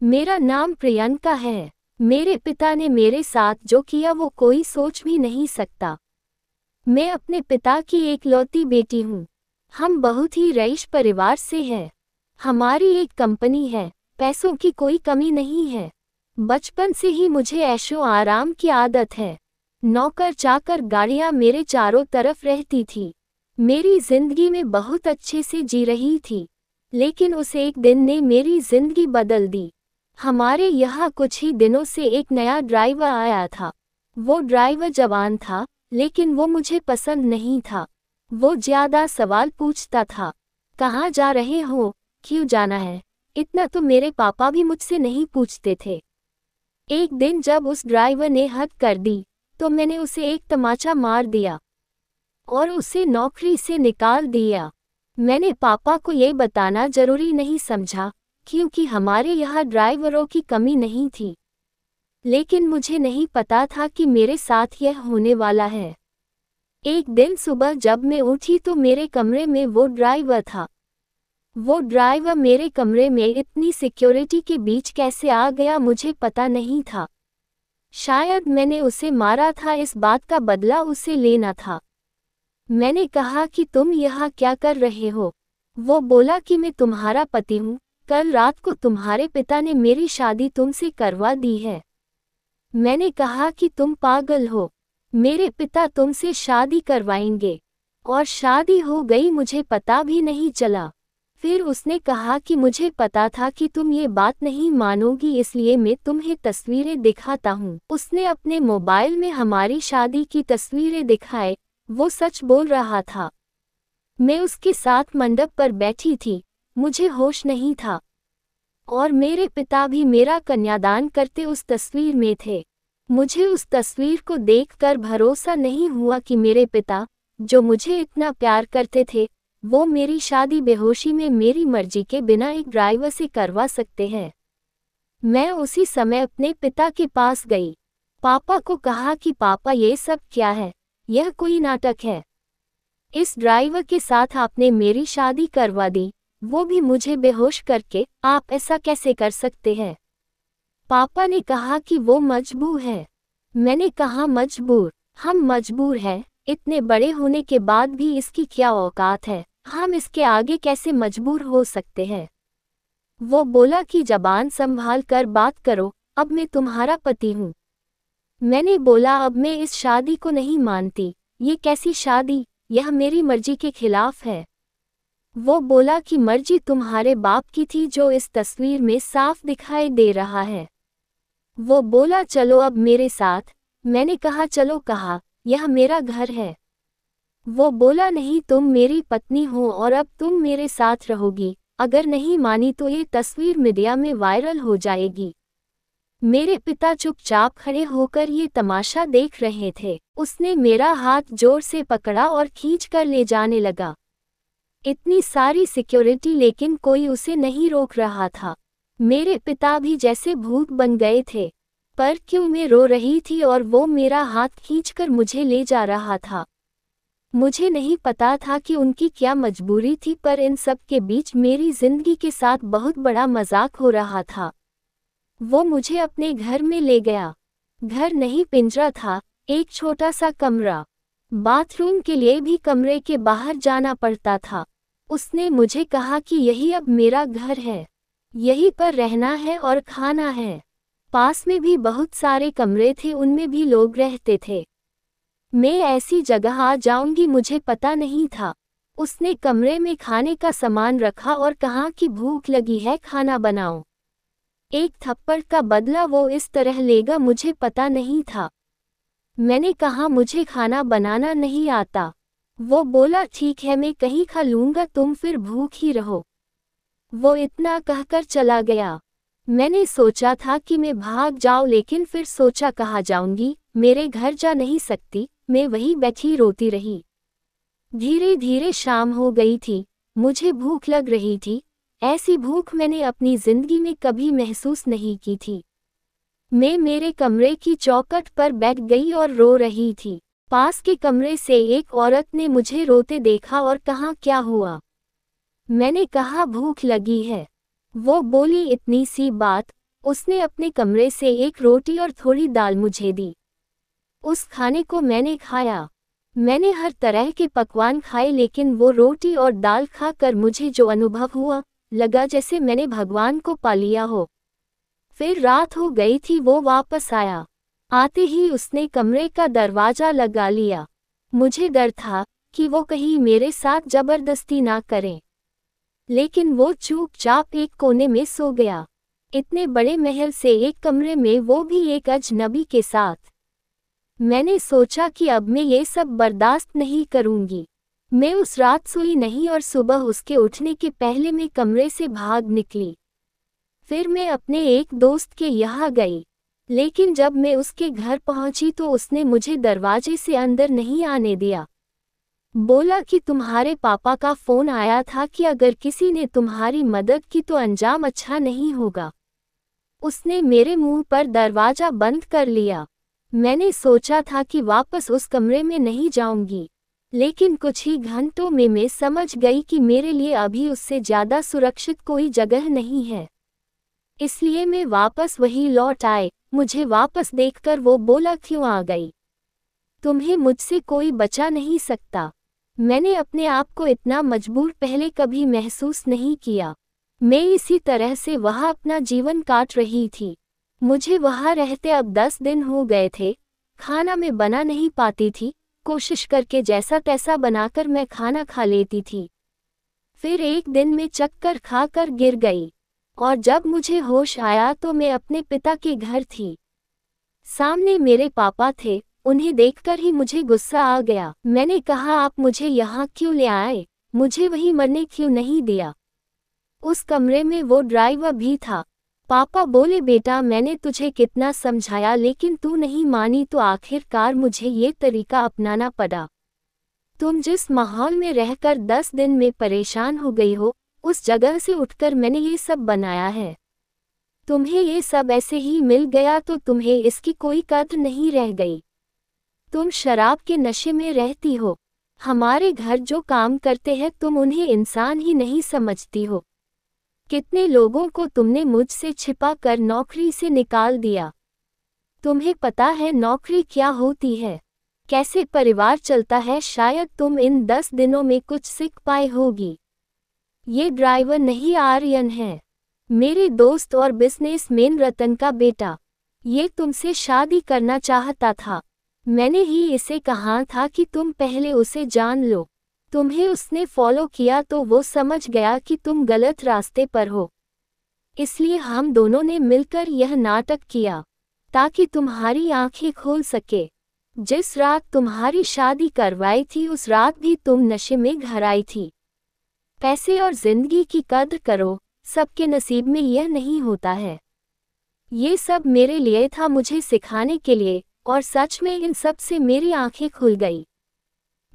मेरा नाम प्रियंका है। मेरे पिता ने मेरे साथ जो किया वो कोई सोच भी नहीं सकता। मैं अपने पिता की एकलौती बेटी हूँ। हम बहुत ही रईस परिवार से हैं। हमारी एक कंपनी है, पैसों की कोई कमी नहीं है। बचपन से ही मुझे ऐशो आराम की आदत है। नौकर चाकर गाड़ियाँ मेरे चारों तरफ रहती थी। मेरी जिंदगी में बहुत अच्छे से जी रही थी। लेकिन उस एक दिन ने मेरी जिंदगी बदल दी। हमारे यहाँ कुछ ही दिनों से एक नया ड्राइवर आया था। वो ड्राइवर जवान था, लेकिन वो मुझे पसंद नहीं था। वो ज्यादा सवाल पूछता था। कहाँ जा रहे हो, क्यों जाना है, इतना तो मेरे पापा भी मुझसे नहीं पूछते थे। एक दिन जब उस ड्राइवर ने हद कर दी, तो मैंने उसे एक तमाचा मार दिया और उसे नौकरी से निकाल दिया। मैंने पापा को ये बताना जरूरी नहीं समझा, क्योंकि हमारे यहाँ ड्राइवरों की कमी नहीं थी। लेकिन मुझे नहीं पता था कि मेरे साथ यह होने वाला है। एक दिन सुबह जब मैं उठी तो मेरे कमरे में वो ड्राइवर था। वो ड्राइवर मेरे कमरे में इतनी सिक्योरिटी के बीच कैसे आ गया मुझे पता नहीं था। शायद मैंने उसे मारा था, इस बात का बदला उसे लेना था। मैंने कहा कि तुम यहाँ क्या कर रहे हो? वो बोला कि मैं तुम्हारा पति हूँ, कल रात को तुम्हारे पिता ने मेरी शादी तुमसे करवा दी है। मैंने कहा कि तुम पागल हो, मेरे पिता तुमसे शादी करवाएंगे। और शादी हो गई, मुझे पता भी नहीं चला। फिर उसने कहा कि मुझे पता था कि तुम ये बात नहीं मानोगी, इसलिए मैं तुम्हें तस्वीरें दिखाता हूँ। उसने अपने मोबाइल में हमारी शादी की तस्वीरें दिखाए। वो सच बोल रहा था। मैं उसके साथ मंडप पर बैठी थी, मुझे होश नहीं था। और मेरे पिता भी मेरा कन्यादान करते उस तस्वीर में थे। मुझे उस तस्वीर को देखकर भरोसा नहीं हुआ कि मेरे पिता, जो मुझे इतना प्यार करते थे, वो मेरी शादी बेहोशी में मेरी मर्जी के बिना एक ड्राइवर से करवा सकते हैं। मैं उसी समय अपने पिता के पास गई। पापा को कहा कि पापा ये सब क्या है, यह कोई नाटक है। इस ड्राइवर के साथ आपने मेरी शादी करवा दी, वो भी मुझे बेहोश करके। आप ऐसा कैसे कर सकते हैं? पापा ने कहा कि वो मजबूर है। मैंने कहा मजबूर? हम मजबूर हैं, इतने बड़े होने के बाद भी इसकी क्या औकात है, हम इसके आगे कैसे मजबूर हो सकते हैं? वो बोला कि जबान संभाल कर बात करो, अब मैं तुम्हारा पति हूँ। मैंने बोला अब मैं इस शादी को नहीं मानती, ये कैसी शादी, यह मेरी मर्जी के खिलाफ है। वो बोला कि मर्जी तुम्हारे बाप की थी, जो इस तस्वीर में साफ दिखाई दे रहा है। वो बोला चलो अब मेरे साथ। मैंने कहा चलो कहाँ, यह मेरा घर है। वो बोला नहीं, तुम मेरी पत्नी हो और अब तुम मेरे साथ रहोगी। अगर नहीं मानी तो ये तस्वीर मीडिया में वायरल हो जाएगी। मेरे पिता चुपचाप खड़े होकर ये तमाशा देख रहे थे। उसने मेरा हाथ जोर से पकड़ा और खींच कर ले जाने लगा। इतनी सारी सिक्योरिटी, लेकिन कोई उसे नहीं रोक रहा था। मेरे पिता भी जैसे भूत बन गए थे। पर क्यों मैं रो रही थी और वो मेरा हाथ खींचकर मुझे ले जा रहा था? मुझे नहीं पता था कि उनकी क्या मजबूरी थी, पर इन सब के बीच मेरी जिंदगी के साथ बहुत बड़ा मजाक हो रहा था। वो मुझे अपने घर में ले गया। घर नहीं, पिंजरा था, एक छोटा सा कमरा। बाथरूम के लिए भी कमरे के बाहर जाना पड़ता था। उसने मुझे कहा कि यही अब मेरा घर है, यहीं पर रहना है और खाना है। पास में भी बहुत सारे कमरे थे, उनमें भी लोग रहते थे। मैं ऐसी जगह आ जाऊंगी मुझे पता नहीं था। उसने कमरे में खाने का सामान रखा और कहा कि भूख लगी है, खाना बनाओ। एक थप्पड़ का बदला वो इस तरह लेगा मुझे पता नहीं था। मैंने कहा मुझे खाना बनाना नहीं आता। वो बोला ठीक है मैं कहीं खा लूंगा, तुम फिर भूख ही रहो। वो इतना कहकर चला गया। मैंने सोचा था कि मैं भाग जाऊं, लेकिन फिर सोचा कहाँ जाऊंगी, मेरे घर जा नहीं सकती। मैं वहीं बैठी रोती रही। धीरे धीरे शाम हो गई थी। मुझे भूख लग रही थी। ऐसी भूख मैंने अपनी जिंदगी में कभी महसूस नहीं की थी। मैं मेरे कमरे की चौखट पर बैठ गई और रो रही थी। पास के कमरे से एक औरत ने मुझे रोते देखा और कहा क्या हुआ? मैंने कहा भूख लगी है। वो बोली इतनी सी बात, उसने अपने कमरे से एक रोटी और थोड़ी दाल मुझे दी। उस खाने को मैंने खाया। मैंने हर तरह के पकवान खाए, लेकिन वो रोटी और दाल खाकर मुझे जो अनुभव हुआ, लगा जैसे मैंने भगवान को पा लिया हो। फिर रात हो गई थी, वो वापस आया। आते ही उसने कमरे का दरवाजा लगा लिया। मुझे डर था कि वो कहीं मेरे साथ जबरदस्ती ना करे, लेकिन वो चुपचाप एक कोने में सो गया। इतने बड़े महल से एक कमरे में, वो भी एक अजनबी के साथ। मैंने सोचा कि अब मैं ये सब बर्दाश्त नहीं करूंगी। मैं उस रात सोई नहीं और सुबह उसके उठने के पहले मैं कमरे से भाग निकली। फिर मैं अपने एक दोस्त के यहाँ गई, लेकिन जब मैं उसके घर पहुंची तो उसने मुझे दरवाजे से अंदर नहीं आने दिया। बोला कि तुम्हारे पापा का फोन आया था कि अगर किसी ने तुम्हारी मदद की तो अंजाम अच्छा नहीं होगा। उसने मेरे मुंह पर दरवाजा बंद कर लिया। मैंने सोचा था कि वापस उस कमरे में नहीं जाऊंगी, लेकिन कुछ ही घंटों में मैं समझ गई कि मेरे लिए अभी उससे ज़्यादा सुरक्षित कोई जगह नहीं है। इसलिए मैं वापस वही लौट आए। मुझे वापस देखकर वो बोला, क्यों आ गई? तुम्हें मुझसे कोई बचा नहीं सकता। मैंने अपने आप को इतना मजबूर पहले कभी महसूस नहीं किया। मैं इसी तरह से वहाँ अपना जीवन काट रही थी। मुझे वहाँ रहते अब 10 दिन हो गए थे। खाना मैं बना नहीं पाती थी, कोशिश करके जैसा तैसा बनाकर मैं खाना खा लेती थी। फिर एक दिन मैं चक्कर खाकर गिर गई, और जब मुझे होश आया तो मैं अपने पिता के घर थी। सामने मेरे पापा थे। उन्हें देखकर ही मुझे गुस्सा आ गया। मैंने कहा, आप मुझे यहाँ क्यों ले आए? मुझे वहीं मरने क्यों नहीं दिया? उस कमरे में वो ड्राइवर भी था। पापा बोले, बेटा मैंने तुझे कितना समझाया लेकिन तू नहीं मानी, तो आखिरकार मुझे ये तरीका अपनाना पड़ा। तुम जिस माहौल में रहकर 10 दिन में परेशान हो गई हो, उस जगह से उठकर मैंने ये सब बनाया है। तुम्हें ये सब ऐसे ही मिल गया तो तुम्हें इसकी कोई कद्र नहीं रह गई। तुम शराब के नशे में रहती हो। हमारे घर जो काम करते हैं तुम उन्हें इंसान ही नहीं समझती हो। कितने लोगों को तुमने मुझसे छिपा कर नौकरी से निकाल दिया। तुम्हें पता है नौकरी क्या होती है, कैसे परिवार चलता है? शायद तुम इन 10 दिनों में कुछ सीख पाए होगी। ये ड्राइवर नहीं, आर्यन है, मेरे दोस्त और बिजनेसमैन रतन का बेटा। ये तुमसे शादी करना चाहता था। मैंने ही इसे कहा था कि तुम पहले उसे जान लो। तुम्हें उसने फॉलो किया तो वो समझ गया कि तुम गलत रास्ते पर हो। इसलिए हम दोनों ने मिलकर यह नाटक किया ताकि तुम्हारी आंखें खुल सके। जिस रात तुम्हारी शादी करवाई थी उस रात भी तुम नशे में घर आई थी। पैसे और जिंदगी की कद्र करो, सबके नसीब में यह नहीं होता है। ये सब मेरे लिए था, मुझे सिखाने के लिए, और सच में इन सब से मेरी आंखें खुल गई।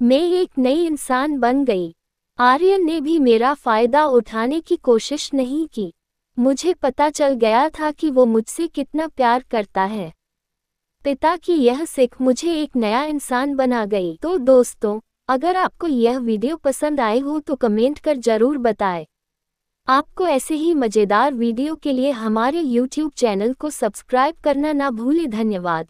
मैं एक नई इंसान बन गई। आर्यन ने भी मेरा फायदा उठाने की कोशिश नहीं की। मुझे पता चल गया था कि वो मुझसे कितना प्यार करता है। पिता की यह सीख मुझे एक नया इंसान बना गई। तो दोस्तों, अगर आपको यह वीडियो पसंद आए हो तो कमेंट कर जरूर बताएं। आपको ऐसे ही मज़ेदार वीडियो के लिए हमारे YouTube चैनल को सब्सक्राइब करना ना भूलें। धन्यवाद।